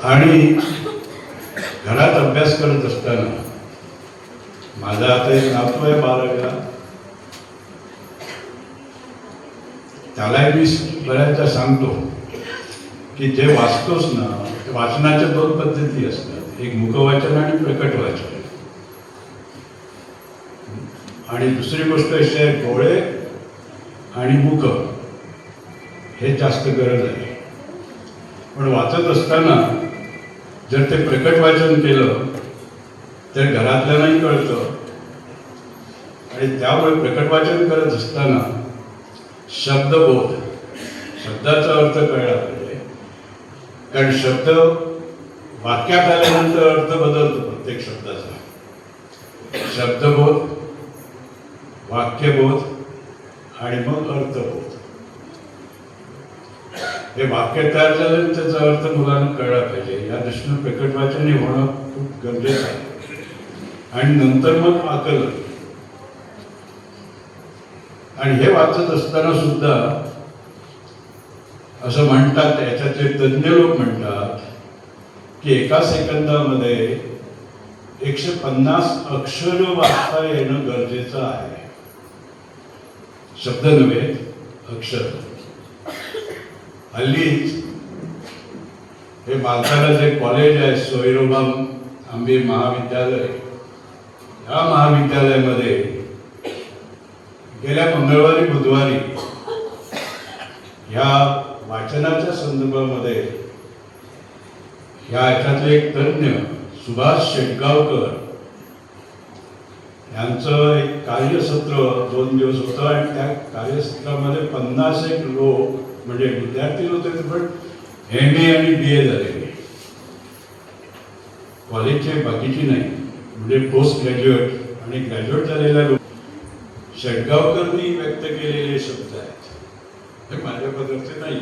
आणि घरात अभ्यास करत असताना माझा आता एक नातू आहे 12वीला, त्यालाही मी बऱ्याचदा सांगतो की जे वाचतोस ना, वाचनाच्या 2 पद्धती असतात, एक मुखवाचन आणि प्रकट वाचन. आणि दुसरी गोष्ट अशी आहे, डोळे आणि मुख हे जास्त गरज आहे. पण वाचत असताना जर ते प्रकट वाचन केलं तर घरातल्यांनाही कळतं. आणि त्यामुळे प्रकट वाचन करत असताना शब्दबोध, शब्दाचा अर्थ कळला पाहिजे. कारण शब्द वाक्यात आल्यानंतर अर्थ बदलतो प्रत्येक शब्दाचा. शब्दबोध, वाक्यबोध आणि मग अर्थबोध. हे वाक्य तयार झालं त्याचा अर्थ मुलांना कळला पाहिजे. या दृष्टीने प्रकट वाचन हे होणं खूप गरजेचं आहे. आणि नंतर मग आकलन. आणि हे वाचत असताना सुद्धा असं म्हणतात, याच्यातले तज्ञ लोक म्हणतात की एका सेकंदामध्ये 150 अक्षर वाचता येणं गरजेचं आहे. शब्द नव्हे, अक्षर. हल्लीच हे बालकाला जे कॉलेज आहे, सोयरोबा आंबे महाविद्यालय, या महाविद्यालयामध्ये गेल्या मंगळवारी बुधवारी ह्या वाचनाच्या संदर्भामध्ये ह्या याच्यातले एक तज्ञ सुभाष शेटगावकर यांचं एक कार्यसत्र 2 दिवस होतं. आणि त्या कार्यसत्रामध्ये 50 लोक, म्हणजे विद्यार्थी होते, पण MA आणि BA झालेले, कॉलेजचे बाकीची नाही, म्हणजे पोस्ट ग्रॅज्युएट आणि ग्रॅज्युएट झालेल्या लोक. शेटगावकरनी व्यक्त केलेले शब्द आहेत, हे माझ्या पदार्थ नाही.